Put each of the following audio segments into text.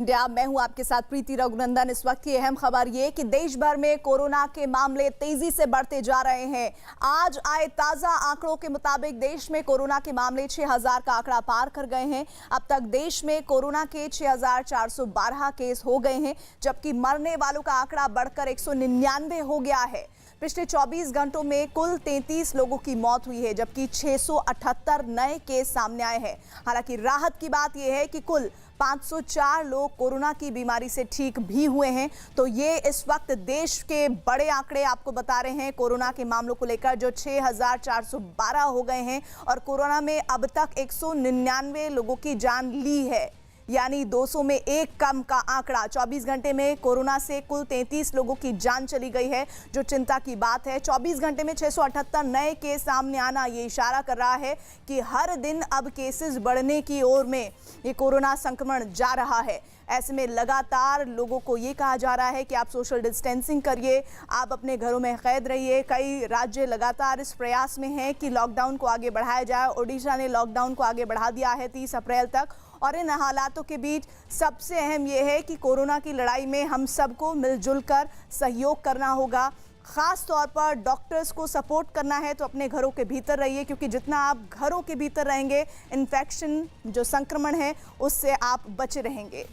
India, मैं हूं आपके साथ प्रीति रघुनंदन। इस वक्त की अहम खबर ये कि देश भर में कोरोना के मामले तेजी से बढ़ते जा रहे हैं। आज आए ताजा आंकड़ों के मुताबिक देश में कोरोना के मामले 6000 का आंकड़ा पार कर गए हैं। अब तक देश में कोरोना के 6412 केस हो गए हैं, जबकि मरने वालों का आंकड़ा बढ़कर 199 हो गया है। पिछले 24 घंटों में कुल 33 लोगों की मौत हुई है, जबकि 678 नए केस सामने आए हैं। हालांकि राहत की बात यह है कि कुल 504 लोग कोरोना की बीमारी से ठीक भी हुए हैं। तो ये इस वक्त देश के बड़े आंकड़े आपको बता रहे हैं कोरोना के मामलों को लेकर, जो 6412 हो गए हैं और कोरोना में अब तक 199 लोगों की जान ली है, यानी 200 में एक कम का आंकड़ा। 24 घंटे में कोरोना से कुल 33 लोगों की जान चली गई है, जो चिंता की बात है। 24 घंटे में 678 नए केस सामने आना ये इशारा कर रहा है कि हर दिन अब केसेस बढ़ने की ओर में ये कोरोना संक्रमण जा रहा है। ऐसे में लगातार लोगों को ये कहा जा रहा है कि आप सोशल डिस्टेंसिंग करिए, आप अपने घरों में कैद रहिए। कई राज्य लगातार इस प्रयास में हैं कि लॉकडाउन को आगे बढ़ाया जाए। ओडिशा ने लॉकडाउन को आगे बढ़ा दिया है 30 अप्रैल तक। और इन हालातों के बीच सबसे अहम यह है कि कोरोना की लड़ाई में हम सबको मिलजुल कर सहयोग करना होगा। खास तौर पर डॉक्टर्स को सपोर्ट करना है तो अपने घरों के भीतर रहिए, क्योंकि जितना आप घरों के भीतर रहेंगे, इन्फेक्शन जो संक्रमण है उससे आप बचे रहेंगे।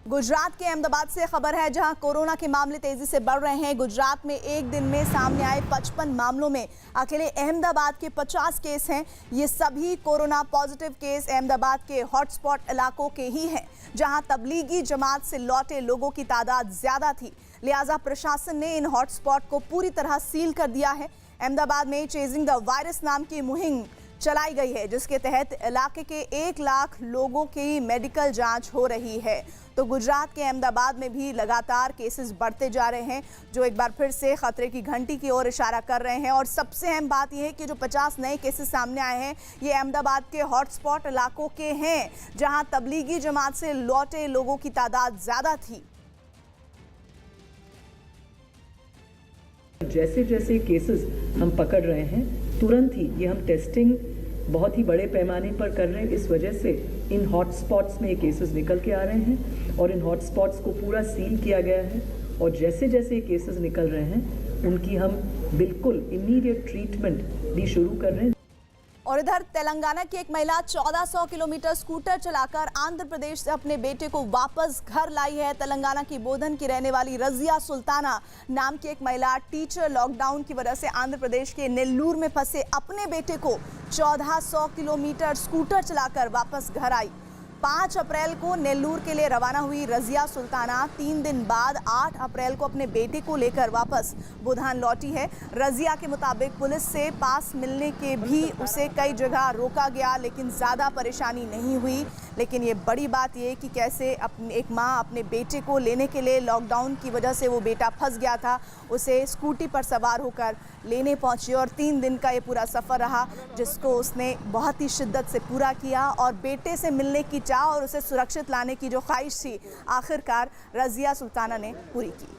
गुजरात के अहमदाबाद से खबर है, जहां कोरोना के मामले तेजी से बढ़ रहे हैं। गुजरात में एक दिन में सामने आए 55 मामलों में अकेले अहमदाबाद के 50 केस हैं। ये सभी कोरोना पॉजिटिव केस अहमदाबाद के हॉटस्पॉट इलाकों के ही हैं, जहां तबलीगी जमात से लौटे लोगों की तादाद ज्यादा थी। लिहाजा प्रशासन ने इन हॉटस्पॉट को पूरी तरह सील कर दिया है। अहमदाबाद में चेजिंग द वायरस नाम की मुहिम चलाई गई है, जिसके तहत इलाके के 1 लाख लोगों की मेडिकल जांच हो रही है। तो गुजरात के अहमदाबाद में भी लगातार केसेस बढ़ते जा रहे हैं, जो एक बार फिर से खतरे की घंटी की ओर इशारा कर रहे हैं। और सबसे अहम बात यह है कि जो 50 नए केसेस सामने आए हैं, ये अहमदाबाद के हॉटस्पॉट इलाकों के हैं, जहां तबलीगी जमात से लौटे लोगों की तादाद ज्यादा थी। जैसे जैसे केसेस हम पकड़ रहे हैं, तुरंत ही ये हम टेस्टिंग बहुत ही बड़े पैमाने पर कर रहे हैं। इस वजह से इन हॉटस्पॉट्स में केसेस निकल के आ रहे हैं और इन हॉटस्पॉट्स को पूरा सील किया गया है। और जैसे जैसे केसेस निकल रहे हैं, उनकी हम बिल्कुल इमीडिएट ट्रीटमेंट भी शुरू कर रहे हैं। और इधर तेलंगाना की एक महिला 1400 किलोमीटर स्कूटर चलाकर आंध्र प्रदेश से अपने बेटे को वापस घर लाई है। तेलंगाना की बोधन की रहने वाली रजिया सुल्ताना नाम की एक महिला टीचर लॉकडाउन की वजह से आंध्र प्रदेश के नेल्लूर में फंसे अपने बेटे को 1400 किलोमीटर स्कूटर चलाकर वापस घर आई। 5 अप्रैल को नेल्लूर के लिए रवाना हुई रजिया सुल्ताना 3 दिन बाद 8 अप्रैल को अपने बेटे को लेकर वापस बुधान लौटी है। रजिया के मुताबिक पुलिस से पास मिलने के भी उसे कई जगह रोका गया, लेकिन ज़्यादा परेशानी नहीं हुई। लेकिन ये बड़ी बात ये कि कैसे एक माँ अपने बेटे को लेने के लिए, लॉकडाउन की वजह से वो बेटा फंस गया था, उसे स्कूटी पर सवार होकर लेने पहुंची और 3 दिन का ये पूरा सफ़र रहा, जिसको उसने बहुत ही शिद्दत से पूरा किया। और बेटे से मिलने की चाह और उसे सुरक्षित लाने की जो ख्वाहिश थी, आखिरकार रजिया सुल्ताना ने पूरी की।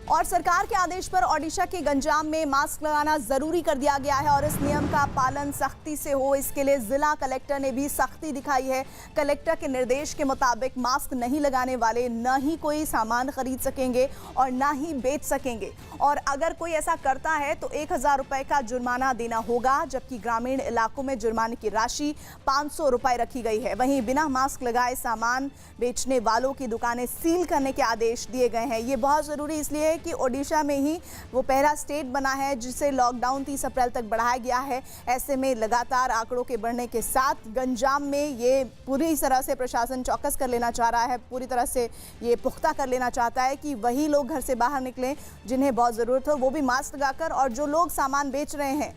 और सरकार के आदेश पर ओडिशा के गंजाम में मास्क लगाना जरूरी कर दिया गया है और इस नियम का पालन सख्ती से हो, इसके लिए जिला कलेक्टर ने भी सख्ती दिखाई है। कलेक्टर के निर्देश के मुताबिक मास्क नहीं लगाने वाले न ही कोई सामान खरीद सकेंगे और न ही बेच सकेंगे। और अगर कोई ऐसा करता है तो 1000 रुपए का जुर्माना देना होगा, जबकि ग्रामीण इलाकों में जुर्माने की राशि 500 रुपए रखी गई है। वहीं बिना मास्क लगाए सामान बेचने वालों की दुकानें सील करने के आदेश दिए गए हैं। ये बहुत ज़रूरी इसलिए कि ओडिशा में ही वो पहला स्टेट बना है जिसे लॉकडाउन 30 अप्रैल तक बढ़ाया गया है। ऐसे में लगातार आंकड़ों के बढ़ने के साथ गंजाम में ये पूरी तरह से प्रशासन चौकस कर लेना चाह रहा है, पूरी तरह से ये पुख्ता कर लेना चाहता है कि वही लोग घर से बाहर निकलें जिन्हें बहुत ज़रूरत हो, वो भी मास्क लगाकर, और जो लोग सामान बेच रहे हैं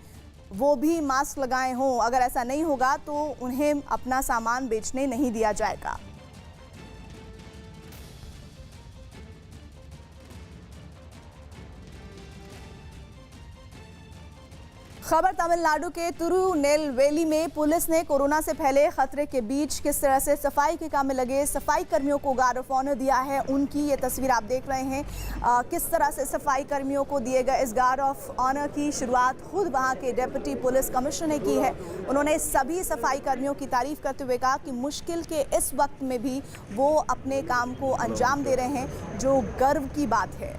वो भी मास्क लगाए हों। अगर ऐसा नहीं होगा तो उन्हें अपना सामान बेचने नहीं दिया जाएगा। खबर तमिलनाडु के तिरुनेलवेली में पुलिस ने कोरोना से फैले खतरे के बीच किस तरह से सफाई के काम में लगे सफाई कर्मियों को गार्ड ऑफ ऑनर दिया है। उनकी ये तस्वीर आप देख रहे हैं। किस तरह से सफाई कर्मियों को दिए गए इस गार्ड ऑफ ऑनर की शुरुआत खुद वहां के डिप्टी पुलिस कमिश्नर ने की है। उन्होंने सभी सफाई कर्मियों की तारीफ करते हुए कहा कि मुश्किल के इस वक्त में भी वो अपने काम को अंजाम दे रहे हैं, जो गर्व की बात है।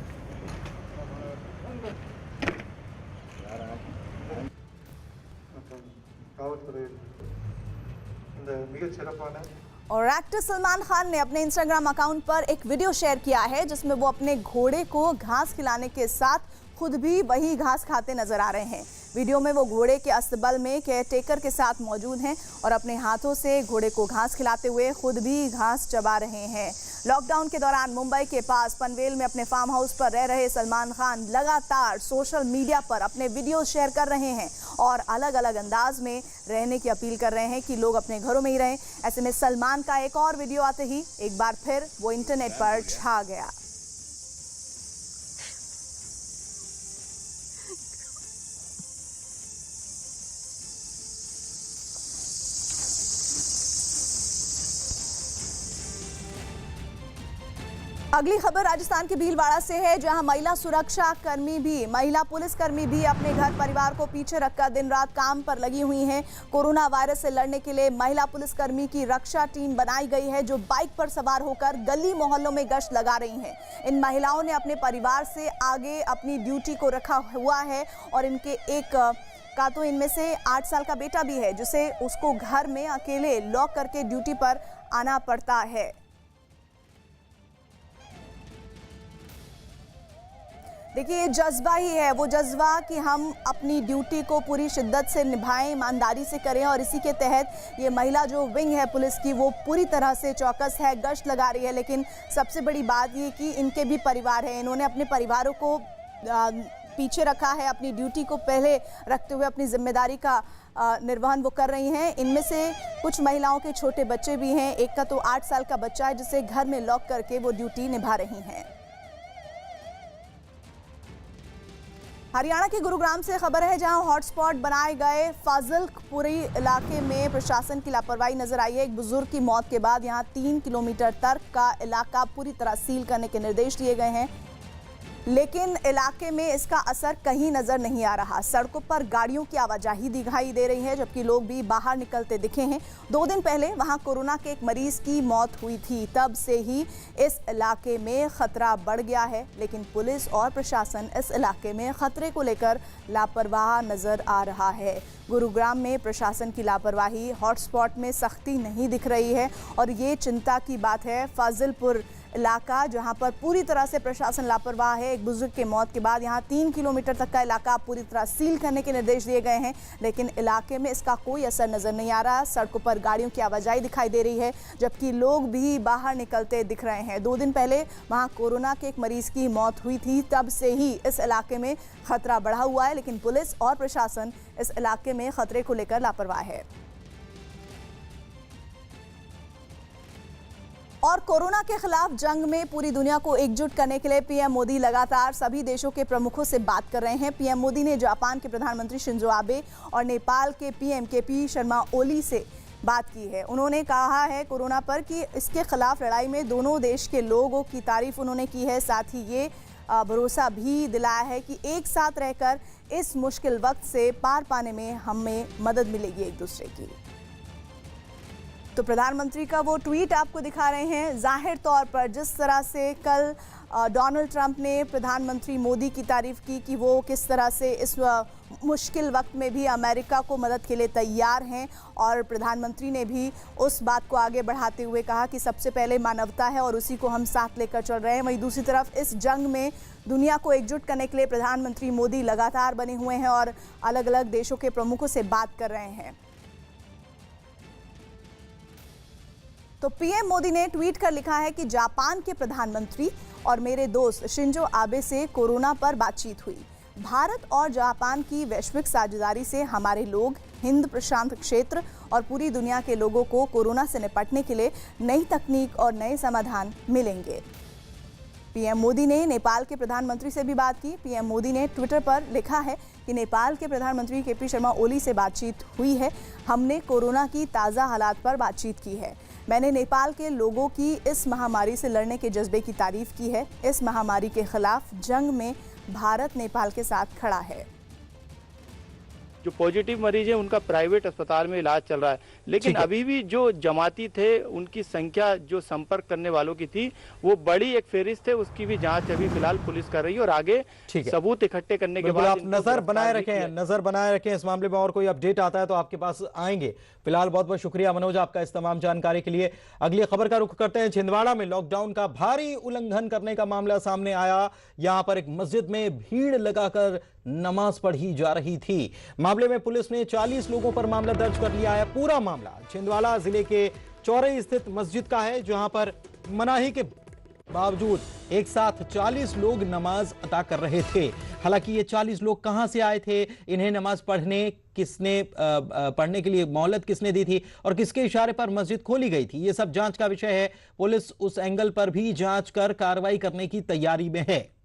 और एक्टर सलमान खान ने अपने इंस्टाग्राम अकाउंट पर एक वीडियो शेयर किया है जिसमें वो अपने घोड़े को घास खिलाने के साथ खुद भी वही घास खाते नजर आ रहे हैं। वीडियो में वो घोड़े के अस्तबल में केयरटेकर के साथ मौजूद हैं और अपने हाथों से घोड़े को घास खिलाते हुए खुद भी घास चबा रहे हैं। लॉकडाउन के दौरान मुंबई के पास पनवेल में अपने फार्म हाउस पर रह रहे सलमान खान लगातार सोशल मीडिया पर अपने वीडियो शेयर कर रहे हैं और अलग अलग अंदाज में रहने की अपील कर रहे हैं कि लोग अपने घरों में ही रहें। ऐसे में सलमान का एक और वीडियो आते ही एक बार फिर वो इंटरनेट पर छा गया। अगली खबर राजस्थान के भीलवाड़ा से है, जहां महिला पुलिसकर्मी भी अपने घर परिवार को पीछे रखकर दिन रात काम पर लगी हुई हैं। कोरोना वायरस से लड़ने के लिए महिला पुलिसकर्मी की रक्षा टीम बनाई गई है, जो बाइक पर सवार होकर गली मोहल्लों में गश्त लगा रही हैं। इन महिलाओं ने अपने परिवार से आगे अपनी ड्यूटी को रखा हुआ है और इनमें से 8 साल का बेटा भी है, जिसे उसको घर में अकेले लॉक करके ड्यूटी पर आना पड़ता है। देखिए, ये जज्बा ही है, वो जज्बा कि हम अपनी ड्यूटी को पूरी शिद्दत से निभाएं, ईमानदारी से करें। और इसी के तहत ये महिला जो विंग है पुलिस की, वो पूरी तरह से चौकस है, गश्त लगा रही है। लेकिन सबसे बड़ी बात ये कि इनके भी परिवार है, इन्होंने अपने परिवारों को पीछे रखा है, अपनी ड्यूटी को पहले रखते हुए अपनी जिम्मेदारी का निर्वहन वो कर रही हैं। इनमें से कुछ महिलाओं के छोटे बच्चे भी हैं, एक का तो 8 साल का बच्चा है, जिसे घर में लॉक करके वो ड्यूटी निभा रही हैं। हरियाणा के गुरुग्राम से खबर है, जहां हॉटस्पॉट बनाए गए फाजिलपुरी इलाके में प्रशासन की लापरवाही नजर आई है। एक बुजुर्ग की मौत के बाद यहां 3 किलोमीटर तक का इलाका पूरी तरह सील करने के निर्देश दिए गए हैं, लेकिन इलाके में इसका असर कहीं नजर नहीं आ रहा। सड़कों पर गाड़ियों की आवाजाही दिखाई दे रही है, जबकि लोग भी बाहर निकलते दिखे हैं। 2 दिन पहले वहां कोरोना के एक मरीज की मौत हुई थी, तब से ही इस इलाके में खतरा बढ़ गया है। लेकिन पुलिस और प्रशासन इस इलाके में खतरे को लेकर लापरवाह नजर आ रहा है। गुरुग्राम में प्रशासन की लापरवाही, हॉटस्पॉट में सख्ती नहीं दिख रही है और ये चिंता की बात है। फाजिलपुर इलाका जहां पर पूरी तरह से प्रशासन लापरवाह है। एक बुजुर्ग की मौत के बाद यहां 3 किलोमीटर तक का इलाका पूरी तरह सील करने के निर्देश दिए गए हैं, लेकिन इलाके में इसका कोई असर नजर नहीं आ रहा। सड़कों पर गाड़ियों की आवाजाही दिखाई दे रही है, जबकि लोग भी बाहर निकलते दिख रहे हैं। 2 दिन पहले वहां कोरोना के एक मरीज की मौत हुई थी, तब से ही इस इलाके में खतरा बढ़ा हुआ है, लेकिन पुलिस और प्रशासन इस इलाके में खतरे को लेकर लापरवाह है। और कोरोना के खिलाफ जंग में पूरी दुनिया को एकजुट करने के लिए पीएम मोदी लगातार सभी देशों के प्रमुखों से बात कर रहे हैं। पीएम मोदी ने जापान के प्रधानमंत्री शिंजो आबे और नेपाल के पीएम केपी शर्मा ओली से बात की है। उन्होंने कहा है कोरोना पर कि इसके खिलाफ लड़ाई में दोनों देश के लोगों की तारीफ उन्होंने की है। साथ ही ये भरोसा भी दिलाया है कि एक साथ रहकर इस मुश्किल वक्त से पार पाने में हमें मदद मिलेगी एक दूसरे की। तो प्रधानमंत्री का वो ट्वीट आपको दिखा रहे हैं। जाहिर तौर पर जिस तरह से कल डोनाल्ड ट्रंप ने प्रधानमंत्री मोदी की तारीफ की कि वो किस तरह से इस मुश्किल वक्त में भी अमेरिका को मदद के लिए तैयार हैं, और प्रधानमंत्री ने भी उस बात को आगे बढ़ाते हुए कहा कि सबसे पहले मानवता है और उसी को हम साथ लेकर चल रहे हैं। वहीं दूसरी तरफ इस जंग में दुनिया को एकजुट करने के लिए प्रधानमंत्री मोदी लगातार बने हुए हैं और अलग अलग देशों के प्रमुखों से बात कर रहे हैं। तो पीएम मोदी ने ट्वीट कर लिखा है कि जापान के प्रधानमंत्री और मेरे दोस्त शिंजो आबे से कोरोना पर बातचीत हुई। भारत और जापान की वैश्विक साझेदारी से हमारे लोग हिंद प्रशांत क्षेत्र और पूरी दुनिया के लोगों को कोरोना से निपटने के लिए नई तकनीक और नए समाधान मिलेंगे। पीएम मोदी ने नेपाल के प्रधानमंत्री से भी बात की। पीएम मोदी ने ट्विटर पर लिखा है कि नेपाल के प्रधानमंत्री केपी शर्मा ओली से बातचीत हुई है। हमने कोरोना की ताज़ा हालात पर बातचीत की है। मैंने नेपाल के लोगों की इस महामारी से लड़ने के जज्बे की तारीफ की है। इस महामारी के खिलाफ जंग में भारत नेपाल के साथ खड़ा है। जो पॉजिटिव मरीज है उनका प्राइवेट अस्पताल में इलाज चल रहा है, लेकिन अभी भी जो जमाती थे उनकी संख्या जो संपर्क करने वालों की थी वो बड़ी एक फेरिस्त है, उसकी भी जांच अभी फिलहाल पुलिस कर रही है और आगे सबूत इकट्ठे करने के बाद आप नजर बनाए रखें इस मामले में, और कोई अपडेट आता है तो आपके पास आएंगे। फिलहाल बहुत बहुत शुक्रिया मनोज आपका इस तमाम जानकारी के लिए। अगली खबर का रुख करते हैं। छिंदवाड़ा में लॉकडाउन का भारी उल्लंघन करने का मामला सामने आया। यहां पर एक मस्जिद में भीड़ लगाकर नमाज पढ़ी जा रही थी। मामले में पुलिस ने 40 लोगों पर मामला दर्ज कर लिया है। पूरा मामला छिंदवाड़ा जिले के चौरई स्थित मस्जिद का है, जहां पर मनाही के बावजूद एक साथ 40 लोग नमाज अदा कर रहे थे। हालांकि ये 40 लोग कहां से आए थे, इन्हें नमाज पढ़ने के लिए मोहलत किसने दी थी और किसके इशारे पर मस्जिद खोली गई थी, ये सब जांच का विषय है। पुलिस उस एंगल पर भी जांच कर कार्रवाई करने की तैयारी में है।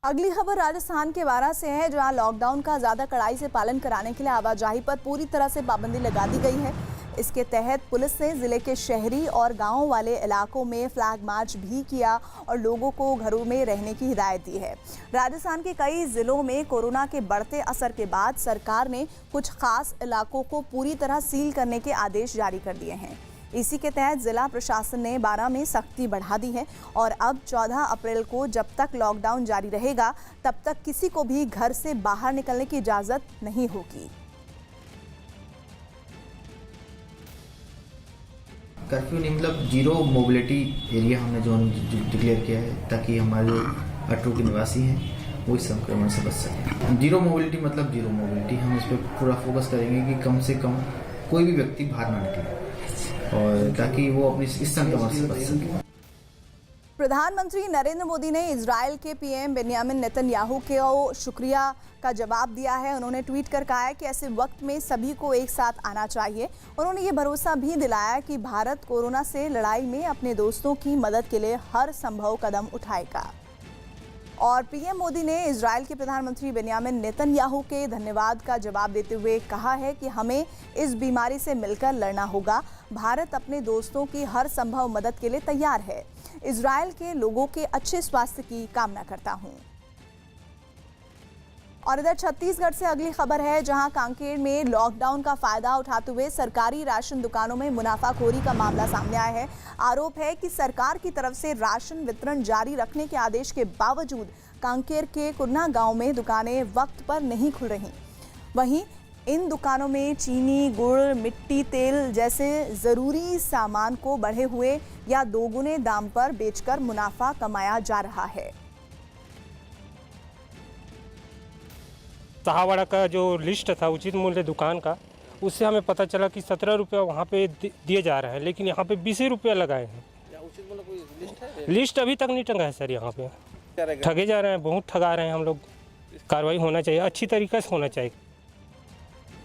अगली खबर राजस्थान के वारा से है, जहां लॉकडाउन का ज्यादा कड़ाई से पालन कराने के लिए आवाजाही पर पूरी तरह से पाबंदी लगा दी गई है। इसके तहत पुलिस ने जिले के शहरी और गांव वाले इलाकों में फ्लैग मार्च भी किया और लोगों को घरों में रहने की हिदायत दी है। राजस्थान के कई जिलों में कोरोना के बढ़ते असर के बाद सरकार ने कुछ खास इलाकों को पूरी तरह सील करने के आदेश जारी कर दिए हैं। इसी के तहत जिला प्रशासन ने 12 में सख्ती बढ़ा दी है और अब 14 अप्रैल को जब तक लॉकडाउन जारी रहेगा तब तक किसी को भी घर से बाहर निकलने की इजाजत नहीं होगी। कर्फ्यू नहीं, मतलब जीरो मोबिलिटी एरिया हमने जो डिक्लेयर किया है, ताकि हमारे जो अटरू के निवासी हैं वो इस संक्रमण से बच सकें। जीरो मोबिलिटी मतलब जीरो मोबिलिटी, हम इस पर पूरा फोकस करेंगे कि कम से कम कोई भी व्यक्ति बाहर ना निकले और ताकि वो अपनी इस संक्रमण से बच सके। प्रधानमंत्री नरेंद्र मोदी ने इजराइल के पीएम बेन्यामिन नेतन्याहू को शुक्रिया का जवाब दिया है। उन्होंने ट्वीट कर कहा है कि ऐसे वक्त में सभी को एक साथ आना चाहिए। उन्होंने ये भरोसा भी दिलाया कि भारत कोरोना से लड़ाई में अपने दोस्तों की मदद के लिए हर संभव कदम उठाएगा। और पीएम मोदी ने इजराइल के प्रधानमंत्री बेन्यामिन नेतन्याहू के धन्यवाद का जवाब देते हुए कहा है कि हमें इस बीमारी से मिलकर लड़ना होगा। भारत अपने दोस्तों की हर संभव मदद के लिए तैयार है। इजराइल के लोगों के अच्छे स्वास्थ्य की कामना करता हूं। और इधर छत्तीसगढ़ से अगली खबर है, जहां कांकेर में लॉकडाउन का फायदा उठाते हुए सरकारी राशन दुकानों में मुनाफाखोरी का मामला सामने आया है। आरोप है कि सरकार की तरफ से राशन वितरण जारी रखने के आदेश के बावजूद कांकेर के कुरना गांव में दुकानें वक्त पर नहीं खुल रही। वहीं इन दुकानों में चीनी, गुड़, मिट्टी तेल जैसे जरूरी सामान को बढ़े हुए या दोगुने दाम पर बेचकर मुनाफा कमाया जा रहा है। सहावाड़ा का जो लिस्ट था उचित मूल्य दुकान का, उससे हमें पता चला कि 17 रुपया वहाँ पे दिए जा रहे हैं, लेकिन यहाँ पे 20 रुपया लगाए हैं। उचित मूल्य कोई लिस्ट है? लिस्ट अभी तक नहीं टंगा है सर। यहाँ पे ठगे जा रहे हैं, बहुत ठगा रहे हैं हम लोग। कार्रवाई होना चाहिए, अच्छी तरीके से होना चाहिए।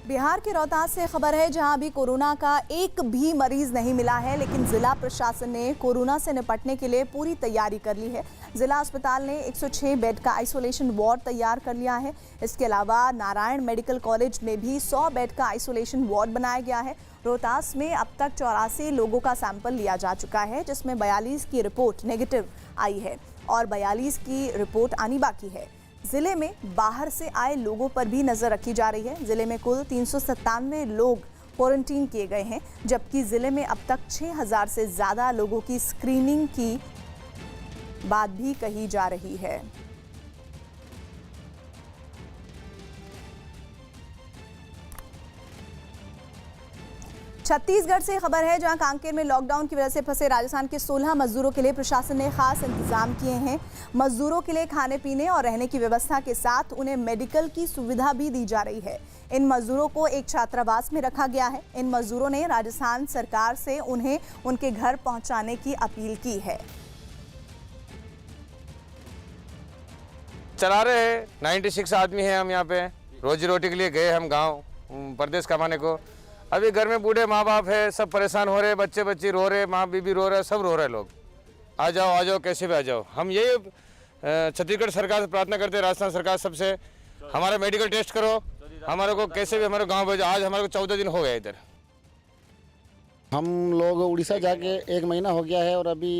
बिहार के रोहतास से खबर है, जहां अभी कोरोना का एक भी मरीज नहीं मिला है, लेकिन जिला प्रशासन ने कोरोना से निपटने के लिए पूरी तैयारी कर ली है। जिला अस्पताल ने 106 बेड का आइसोलेशन वार्ड तैयार कर लिया है। इसके अलावा नारायण मेडिकल कॉलेज में भी 100 बेड का आइसोलेशन वार्ड बनाया गया है। रोहतास में अब तक 84 लोगों का सैंपल लिया जा चुका है, जिसमें 42 की रिपोर्ट नेगेटिव आई है और 42 की रिपोर्ट आनी बाकी है। जिले में बाहर से आए लोगों पर भी नजर रखी जा रही है। जिले में कुल 397 लोग क्वारंटीन किए गए हैं, जबकि जिले में अब तक 6000 से ज्यादा लोगों की स्क्रीनिंग की बात भी कही जा रही है। छत्तीसगढ़ से खबर है, जहां कांकेर में लॉकडाउन की वजह से फंसे राजस्थान के 16 मजदूरों के लिए प्रशासन ने खास इंतजाम किए हैं। मजदूरों के लिए खाने पीने और रहने की व्यवस्था के साथ उन्हें मेडिकल की सुविधा भी दी जा रही है। इन मजदूरों को एक छात्रावास में रखा गया है। इन मजदूरों ने राजस्थान सरकार से उन्हें उनके घर पहुंचाने की अपील की है। चला रहे हैं, 96 आदमी हैं हम यहाँ पे। रोजी रोटी के लिए गए हम गाँव, प्रदेश कमाने को। अभी घर में बूढ़े माँ बाप है, सब परेशान हो रहे, बच्चे बच्ची रो रहे, माँ बीबी रो रहे, सब रो रहे लोग। आ जाओ कैसे भी आ जाओ। हम यही छत्तीसगढ़ सरकार से प्रार्थना करते हैं, राजस्थान सरकार सबसे, हमारा मेडिकल टेस्ट करो, हमारे को कैसे भी हमारे गाँव भेजो। आज हमारे को 14 दिन हो गया इधर। हम लोग उड़ीसा जाके 1 महीना हो गया है और अभी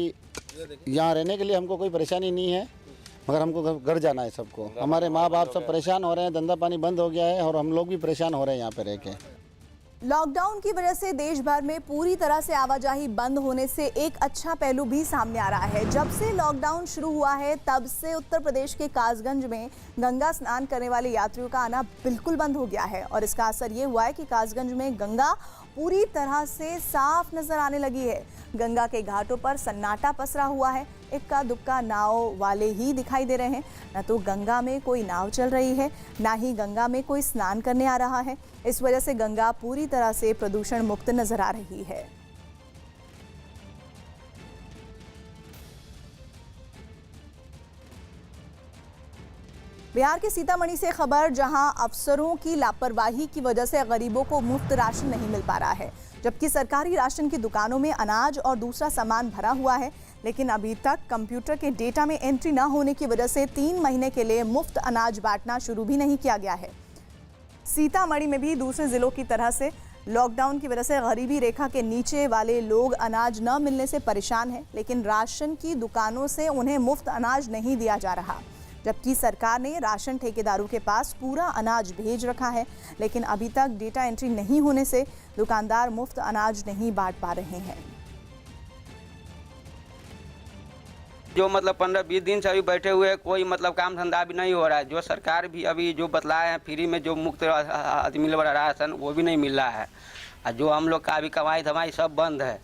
यहाँ रहने के लिए हमको कोई परेशानी नहीं है, मगर हमको घर जाना है सबको। हमारे माँ बाप सब परेशान हो रहे हैं, धंधा पानी बंद हो गया है और हम लोग भी परेशान हो रहे हैं यहाँ पे रह के। लॉकडाउन की वजह से देश भर में पूरी तरह से आवाजाही बंद होने से एक अच्छा पहलू भी सामने आ रहा है। जब से लॉकडाउन शुरू हुआ है तब से उत्तर प्रदेश के कासगंज में गंगा स्नान करने वाले यात्रियों का आना बिल्कुल बंद हो गया है और इसका असर ये हुआ है कि कासगंज में गंगा पूरी तरह से साफ नजर आने लगी है। गंगा के घाटों पर सन्नाटा पसरा हुआ है। इक्का दुक्का नाव वाले ही दिखाई दे रहे हैं। न तो गंगा में कोई नाव चल रही है, ना ही गंगा में कोई स्नान करने आ रहा है। इस वजह से गंगा पूरी तरह से प्रदूषण मुक्त नजर आ रही है। बिहार के सीतामढ़ी से खबर, जहां अफसरों की लापरवाही की वजह से गरीबों को मुफ्त राशन नहीं मिल पा रहा है, जबकि सरकारी राशन की दुकानों में अनाज और दूसरा सामान भरा हुआ है, लेकिन अभी तक कंप्यूटर के डेटा में एंट्री न होने की वजह से 3 महीने के लिए मुफ्त अनाज बांटना शुरू भी नहीं किया गया है। सीतामढ़ी में भी दूसरे जिलों की तरह से लॉकडाउन की वजह से गरीबी रेखा के नीचे वाले लोग अनाज न मिलने से परेशान हैं, लेकिन राशन की दुकानों से उन्हें मुफ्त अनाज नहीं दिया जा रहा, जबकि सरकार ने राशन ठेकेदारों के पास पूरा अनाज भेज रखा है, लेकिन अभी तक डेटा एंट्री नहीं होने से दुकानदार मुफ्त अनाज नहीं बांट पा रहे हैं। जो मतलब 15-20 दिन से अभी बैठे हुए, कोई मतलब काम धंधा भी नहीं हो रहा है। जो सरकार भी अभी जो बतलाए हैं फ्री में जो मुफ्त मिल रहा राशन, वो भी नहीं मिल रहा है। और जो हम लोग का अभी कमाई धमाई सब बंद है,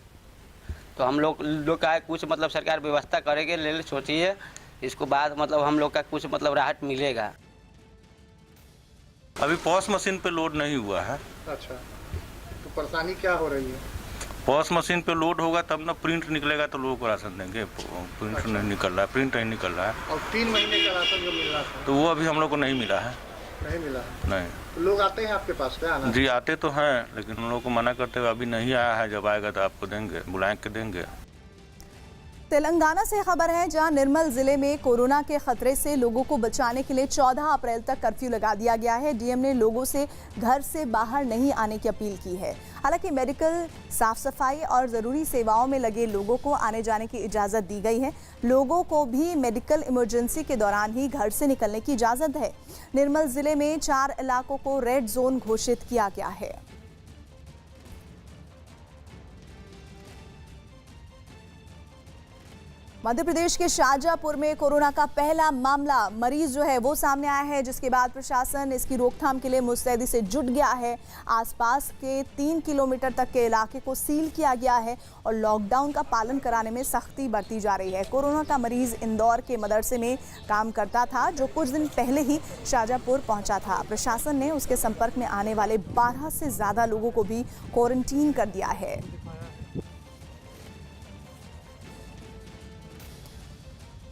तो हम लोग का कुछ मतलब सरकार व्यवस्था करेंगे, ले सोचिए, इसको बाद मतलब हम लोग का कुछ मतलब राहत मिलेगा। अभी पॉस मशीन पे लोड नहीं हुआ है। अच्छा, तो परेशानी क्या हो रही है? पॉस मशीन पे लोड होगा तब ना प्रिंट निकलेगा तो लोगों को राशन देंगे। प्रिंट अच्छा। नहीं निकल रहा है, प्रिंट नहीं निकल रहा है। और 3 महीने का राशन जो मिल रहा था तो वो अभी हम लोग को नहीं मिला है। नहीं मिला? नहीं। तो लोग आते हैं आपके पास क्या? आना जी आते तो हैं, लेकिन हम लोग को मना करते हुए अभी नहीं आया है। जब आएगा तो आपको देंगे, बुला के देंगे। तेलंगाना से खबर है, जहां निर्मल जिले में कोरोना के खतरे से लोगों को बचाने के लिए 14 अप्रैल तक कर्फ्यू लगा दिया गया है। डीएम ने लोगों से घर से बाहर नहीं आने की अपील की है। हालांकि मेडिकल, साफ सफाई और ज़रूरी सेवाओं में लगे लोगों को आने जाने की इजाज़त दी गई है। लोगों को भी मेडिकल इमरजेंसी के दौरान ही घर से निकलने की इजाज़त है। निर्मल जिले में 4 इलाकों को रेड जोन घोषित किया गया है। मध्य प्रदेश के शाहजहांपुर में कोरोना का पहला मामला मरीज जो है वो सामने आया है, जिसके बाद प्रशासन इसकी रोकथाम के लिए मुस्तैदी से जुट गया है। आसपास के 3 किलोमीटर तक के इलाके को सील किया गया है और लॉकडाउन का पालन कराने में सख्ती बरती जा रही है। कोरोना का मरीज इंदौर के मदरसे में काम करता था, जो कुछ दिन पहले ही शाहजहांपुर पहुंचा था। प्रशासन ने उसके संपर्क में आने वाले 12 से ज़्यादा लोगों को भी क्वारंटीन कर दिया है।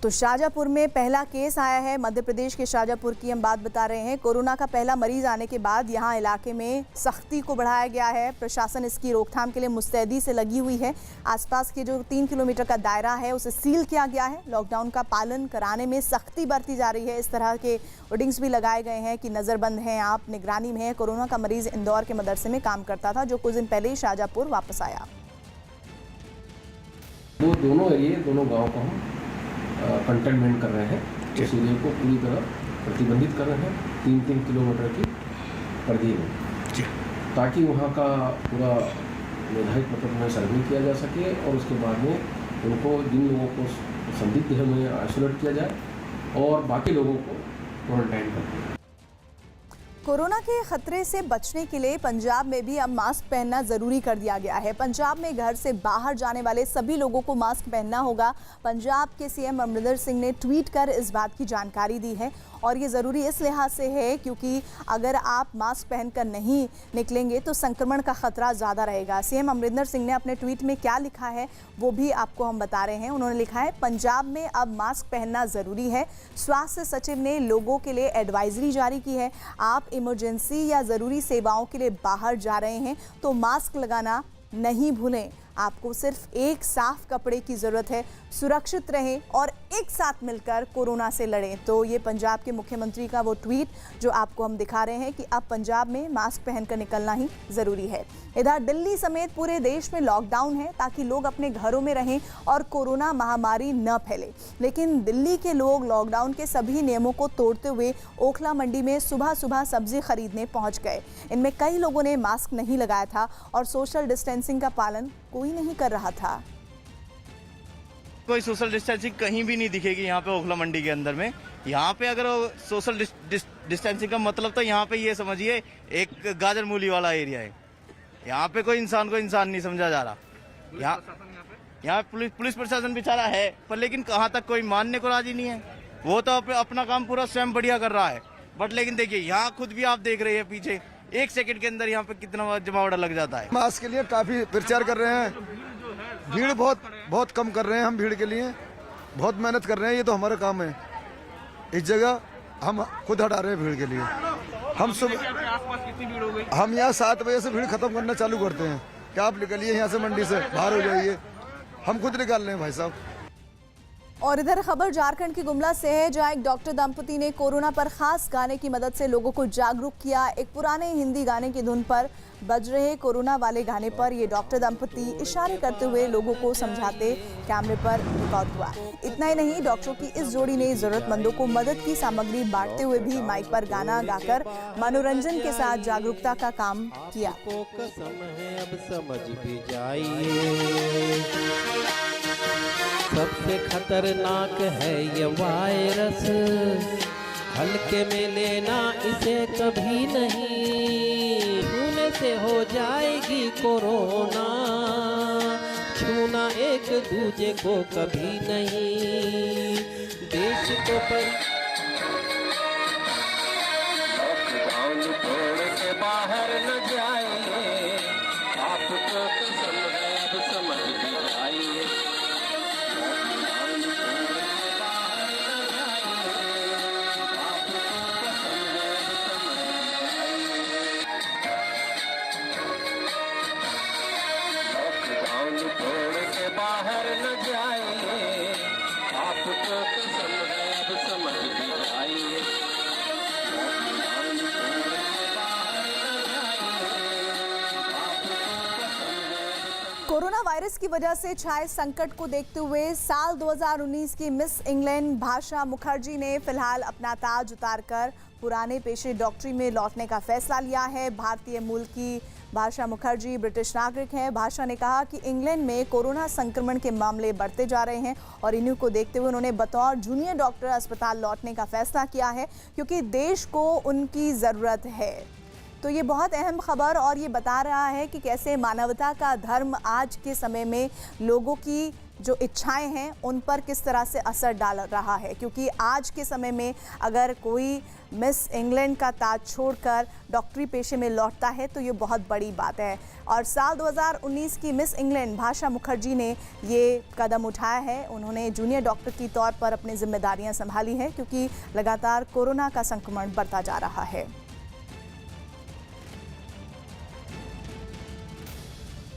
तो शाहजहांपुर में पहला केस आया है। मध्य प्रदेश के शाहजहांपुर की हम बात बता रहे हैं। कोरोना का पहला मरीज आने के बाद यहां इलाके में सख्ती को बढ़ाया गया है। प्रशासन इसकी रोकथाम के लिए मुस्तैदी से लगी हुई है। आसपास के जो 3 किलोमीटर का दायरा है उसे सील किया गया है। लॉकडाउन का पालन कराने में सख्ती बरती जा रही है। इस तरह के होर्डिंग्स भी लगाए गए हैं कि नज़रबंद हैं, आप निगरानी में हैं। कोरोना का मरीज इंदौर के मदरसे में काम करता था, जो कुछ दिन पहले ही शाहजहांपुर वापस आया। वो दोनों एरिया, दोनों गाँव को हम कंटेनमेंट कर रहे हैं। इस एरिया को पूरी तरह प्रतिबंधित कर रहे हैं 3-3 किलोमीटर की परिधि में, ताकि वहाँ का पूरा निर्धारित मतलब में सर्वे किया जा सके और उसके बाद में उनको, जिन लोगों को संदिग्ध है, उन्हें आइसोलेट किया जाए और बाकी लोगों को क्वारंटाइन कर दिया। कोरोना के खतरे से बचने के लिए पंजाब में भी अब मास्क पहनना जरूरी कर दिया गया है। पंजाब में घर से बाहर जाने वाले सभी लोगों को मास्क पहनना होगा। पंजाब के सीएम अमरिंदर सिंह ने ट्वीट कर इस बात की जानकारी दी है और ये ज़रूरी इस लिहाज से है क्योंकि अगर आप मास्क पहनकर नहीं निकलेंगे तो संक्रमण का खतरा ज़्यादा रहेगा। सीएम अमरिंदर सिंह ने अपने ट्वीट में क्या लिखा है वो भी आपको हम बता रहे हैं। उन्होंने लिखा है, पंजाब में अब मास्क पहनना ज़रूरी है। स्वास्थ्य सचिव ने लोगों के लिए एडवाइजरी जारी की है। आप इमरजेंसी या ज़रूरी सेवाओं के लिए बाहर जा रहे हैं तो मास्क लगाना नहीं भूलें। आपको सिर्फ एक साफ कपड़े की ज़रूरत है। सुरक्षित रहें और एक साथ मिलकर कोरोना से लड़ें। तो ये पंजाब के मुख्यमंत्री का वो ट्वीट जो आपको हम दिखा रहे हैं कि अब पंजाब में मास्क पहनकर निकलना ही ज़रूरी है। इधर दिल्ली समेत पूरे देश में लॉकडाउन है ताकि लोग अपने घरों में रहें और कोरोना महामारी न फैले। लेकिन दिल्ली के लोग लॉकडाउन के सभी नियमों को तोड़ते हुए ओखला मंडी में सुबह सुबह सब्जी खरीदने पहुंच गए। इनमें कई लोगों ने मास्क नहीं लगाया था और सोशल डिस्टेंसिंग का पालन कोई नहीं कर रहा था। कोई सोशल डिस्टेंसिंग कहीं भी नहीं दिखेगी यहाँ पे ओखला मंडी के अंदर में। यहाँ पे अगर सोशल डिस्टेंसिंग का मतलब तो यहाँ पे ये समझिए एक गाजर मूली वाला एरिया है। यहाँ पे कोई इंसान को इंसान नहीं समझा जा रहा। यहाँ पुलिस प्रशासन बेचारा है पर लेकिन कहाँ तक कोई मानने को राजी नहीं है। वो तो अपना काम पूरा स्वयं बढ़िया कर रहा है। बट लेकिन देखिए यहाँ खुद भी आप देख रहे हैं पीछे 1 सेकंड के अंदर यहाँ पे कितना जमावड़ा लग जाता है। मास्क के लिए काफी प्रचार कर रहे हैं। भीड़ बहुत कम कर रहे हैं। हम भीड़ के लिए बहुत मेहनत कर रहे हैं। ये तो हमारा काम है। इस जगह हम खुद हटा रहे हैं भीड़ के लिए। हम सुबह हम यहाँ 7 बजे से भीड़ खत्म करना चालू करते हैं कि आप निकलिए यहाँ से, मंडी से बाहर हो जाइए। हम खुद निकाल रहे हैं भाई साहब। और इधर खबर झारखंड की गुमला से है, जहां एक डॉक्टर दंपति ने कोरोना पर खास गाने की मदद से लोगों को जागरूक किया। एक पुराने हिंदी गाने की धुन पर बज रहे कोरोना वाले गाने पर ये डॉक्टर दंपति इशारे करते हुए लोगों को समझाते कैमरे पर रिकॉर्ड हुआ। इतना ही नहीं, डॉक्टरों की इस जोड़ी ने जरूरतमंदों को मदद की सामग्री बांटते हुए भी माइक पर गाना गाकर मनोरंजन के साथ जागरूकता का काम किया। सबसे खतरनाक है ये वायरस, हल्के में लेना इसे कभी नहीं। छूने से हो जाएगी कोरोना, छूना एक दूजे को कभी नहीं। देश को पर लॉकडाउन तोड़ के बाहर न जाइए, आपको कसम है अब समझ भी जाइए। बाहर न जाइए, आपको कसम है अब समझ भी जाइए। कोरोना वायरस की वजह से छाए संकट को देखते हुए साल 2019 की मिस इंग्लैंड भाषा मुखर्जी ने फिलहाल अपना ताज उतारकर पुराने पेशे डॉक्टरी में लौटने का फैसला लिया है। भारतीय मूल की भाषा मुखर्जी ब्रिटिश नागरिक हैं। भाषा ने कहा कि इंग्लैंड में कोरोना संक्रमण के मामले बढ़ते जा रहे हैं और इन्हीं को देखते हुए उन्होंने बतौर जूनियर डॉक्टर अस्पताल लौटने का फैसला किया है, क्योंकि देश को उनकी ज़रूरत है। तो ये बहुत अहम खबर और ये बता रहा है कि कैसे मानवता का धर्म आज के समय में लोगों की जो इच्छाएं हैं उन पर किस तरह से असर डाल रहा है। क्योंकि आज के समय में अगर कोई मिस इंग्लैंड का ताज छोड़कर डॉक्टरी पेशे में लौटता है तो ये बहुत बड़ी बात है। और साल 2019 की मिस इंग्लैंड भाषा मुखर्जी ने ये कदम उठाया है। उन्होंने जूनियर डॉक्टर की तौर पर अपनी जिम्मेदारियां संभाली हैं, क्योंकि लगातार कोरोना का संक्रमण बढ़ता जा रहा है।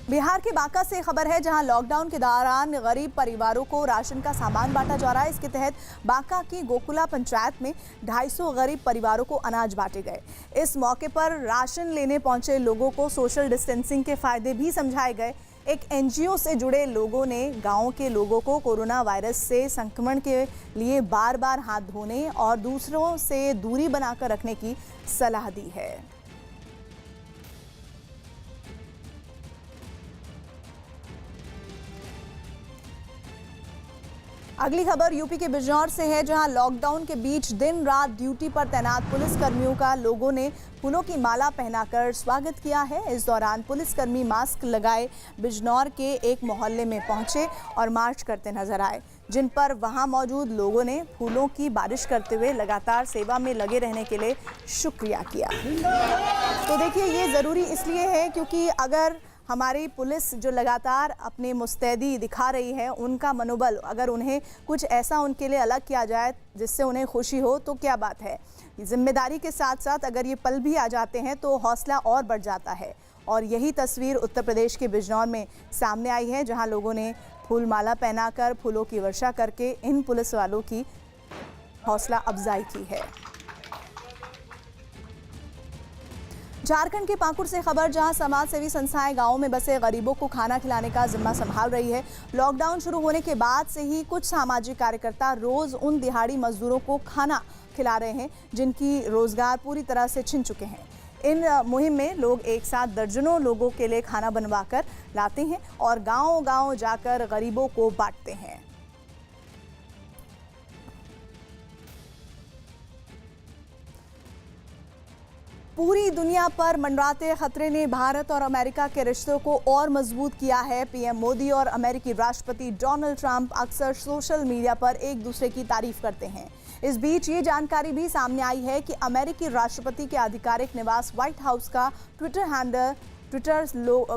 बिहार के बांका से खबर है, जहां लॉकडाउन के दौरान गरीब परिवारों को राशन का सामान बांटा जा रहा है। इसके तहत बांका की गोकुला पंचायत में 250 गरीब परिवारों को अनाज बांटे गए। इस मौके पर राशन लेने पहुंचे लोगों को सोशल डिस्टेंसिंग के फायदे भी समझाए गए। एक एनजीओ से जुड़े लोगों ने गांव के लोगों को कोरोना वायरस से संक्रमण के लिए बार बार हाथ धोने और दूसरों से दूरी बनाकर रखने की सलाह दी है। अगली खबर यूपी के बिजनौर से है, जहां लॉकडाउन के बीच दिन रात ड्यूटी पर तैनात पुलिसकर्मियों का लोगों ने फूलों की माला पहनाकर स्वागत किया है। इस दौरान पुलिसकर्मी मास्क लगाए बिजनौर के एक मोहल्ले में पहुंचे और मार्च करते नजर आए, जिन पर वहां मौजूद लोगों ने फूलों की बारिश करते हुए लगातार सेवा में लगे रहने के लिए शुक्रिया किया। तो देखिए, ये ज़रूरी इसलिए है क्योंकि अगर हमारी पुलिस जो लगातार अपनी मुस्तैदी दिखा रही है, उनका मनोबल, अगर उन्हें कुछ ऐसा उनके लिए अलग किया जाए जिससे उन्हें खुशी हो तो क्या बात है। जिम्मेदारी के साथ साथ अगर ये पल भी आ जाते हैं तो हौसला और बढ़ जाता है। और यही तस्वीर उत्तर प्रदेश के बिजनौर में सामने आई है, जहां लोगों ने फूल माला पहनाकर, फूलों की वर्षा करके इन पुलिस वालों की हौसला अफजाई की है। झारखंड के पाकुड़ से खबर, जहां समाज सेवी संस्थाएं गांवों में बसे गरीबों को खाना खिलाने का जिम्मा संभाल रही है। लॉकडाउन शुरू होने के बाद से ही कुछ सामाजिक कार्यकर्ता रोज उन दिहाड़ी मजदूरों को खाना खिला रहे हैं जिनकी रोजगार पूरी तरह से छिन चुके हैं। इन मुहिम में लोग एक साथ दर्जनों लोगों के लिए खाना बनवाकर लाते हैं और गांव-गांव जाकर गरीबों को बांटते हैं। पूरी दुनिया पर मंडराते खतरे ने भारत और अमेरिका के रिश्तों को और मजबूत किया है। पीएम मोदी और अमेरिकी राष्ट्रपति डोनाल्ड ट्रंप अक्सर सोशल मीडिया पर एक दूसरे की तारीफ करते हैं। इस बीच ये जानकारी भी सामने आई है कि अमेरिकी राष्ट्रपति के आधिकारिक निवास व्हाइट हाउस का ट्विटर हैंडल ट्विटर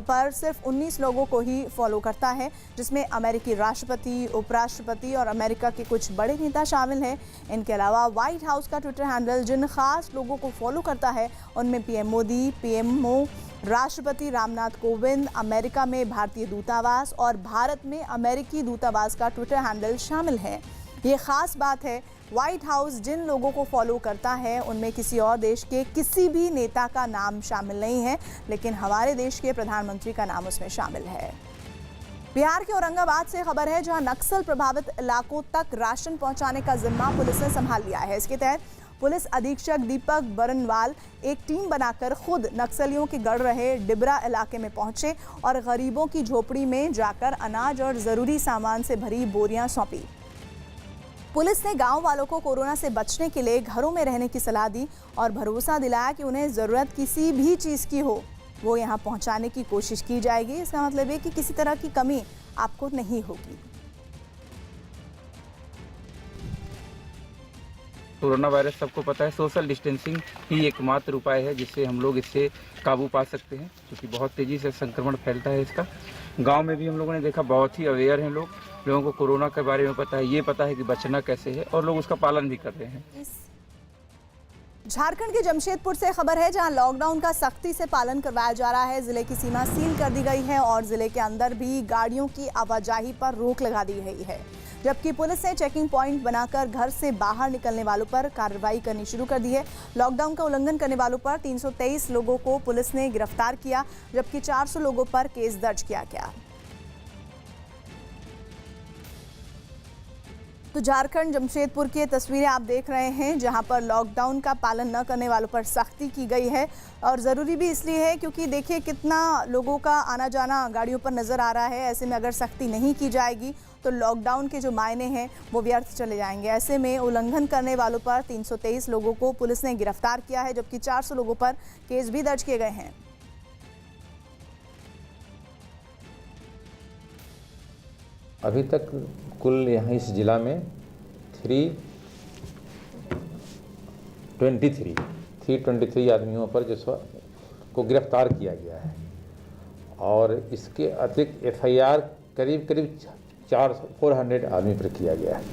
पर सिर्फ 19 लोगों को ही फॉलो करता है, जिसमें अमेरिकी राष्ट्रपति, उपराष्ट्रपति और अमेरिका के कुछ बड़े नेता शामिल हैं। इनके अलावा व्हाइट हाउस का ट्विटर हैंडल जिन खास लोगों को फॉलो करता है उनमें पीएम मोदी, पीएमओ, राष्ट्रपति रामनाथ कोविंद, अमेरिका में भारतीय दूतावास और भारत में अमेरिकी दूतावास का ट्विटर हैंडल शामिल है। ये खास बात है, व्हाइट हाउस जिन लोगों को फॉलो करता है उनमें किसी और देश के किसी भी नेता का नाम शामिल नहीं है, लेकिन हमारे देश के प्रधानमंत्री का नाम उसमें शामिल है। बिहार के औरंगाबाद से खबर है, जहां नक्सल प्रभावित इलाकों तक राशन पहुंचाने का जिम्मा पुलिस ने संभाल लिया है। इसके तहत पुलिस अधीक्षक दीपक बरनवाल एक टीम बनाकर खुद नक्सलियों के गढ़ रहे डिबरा इलाके में पहुंचे और गरीबों की झोपड़ी में जाकर अनाज और जरूरी सामान से भरी बोरियां सौंपी। पुलिस ने गांव वालों को कोरोना से बचने के लिए घरों में रहने की सलाह दी और भरोसा दिलाया कि उन्हें ज़रूरत किसी भी चीज़ की हो वो यहां पहुंचाने की कोशिश की जाएगी। इसका मतलब है कि किसी तरह की कमी आपको नहीं होगी। कोरोना वायरस सबको पता है, सोशल डिस्टेंसिंग ही एकमात्र उपाय है जिससे हम लोग इससे काबू पा सकते हैं, क्योंकि बहुत तेज़ी से संक्रमण फैलता है इसका। गांव में भी हम लोगों ने देखा, बहुत ही अवेयर हैं लोगों को कोरोना के बारे में पता है, ये पता है कि बचना कैसे है और लोग उसका पालन भी कर रहे हैं। झारखंड के जमशेदपुर से खबर है, जहां लॉकडाउन का सख्ती से पालन करवाया जा रहा है। जिले की सीमा सील कर दी गई है और जिले के अंदर भी गाड़ियों की आवाजाही पर रोक लगा दी गई है, जबकि पुलिस ने चेकिंग पॉइंट बनाकर घर से बाहर निकलने वालों पर कार्रवाई करनी शुरू कर दी है। लॉकडाउन का उल्लंघन करने वालों पर 323 लोगों को पुलिस ने गिरफ्तार किया, जबकि 400 लोगों पर केस दर्ज किया गया। तो झारखंड जमशेदपुर की तस्वीरें आप देख रहे हैं, जहां पर लॉकडाउन का पालन न करने वालों पर सख्ती की गई है और ज़रूरी भी इसलिए है क्योंकि देखिए कितना लोगों का आना जाना गाड़ियों पर नज़र आ रहा है। ऐसे में अगर सख्ती नहीं की जाएगी तो लॉकडाउन के जो मायने हैं वो व्यर्थ चले जाएंगे। ऐसे में उल्लंघन करने वालों पर 323 लोगों को पुलिस ने गिरफ्तार किया है, जबकि 400 लोगों पर केस भी दर्ज किए गए हैं। अभी तक कुल यहाँ इस जिला में 323 आदमियों पर को गिरफ्तार किया गया है और इसके अतिरिक्त FIR करीब 400 आदमी पर किया गया है।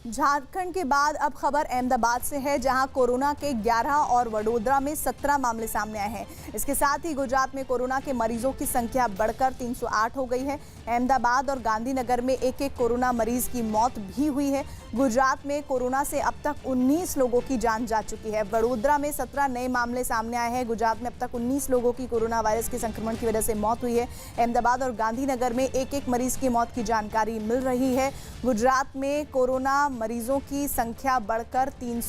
झारखंड के बाद अब खबर अहमदाबाद से है, जहां कोरोना के 11 और वडोदरा में 17 मामले सामने आए हैं। इसके साथ ही गुजरात में कोरोना के मरीजों की संख्या बढ़कर 308 हो गई है। अहमदाबाद और गांधीनगर में एक कोरोना मरीज की मौत भी हुई है। गुजरात में कोरोना से अब तक 19 लोगों की जान जा चुकी है। वडोदरा में 17 नए मामले सामने आए हैं। गुजरात में अब तक 19 लोगों की कोरोना वायरस के संक्रमण की वजह से मौत हुई है। अहमदाबाद और गांधीनगर में एक मरीज की मौत की जानकारी मिल रही है। गुजरात में कोरोना मरीजों की संख्या बढ़कर 300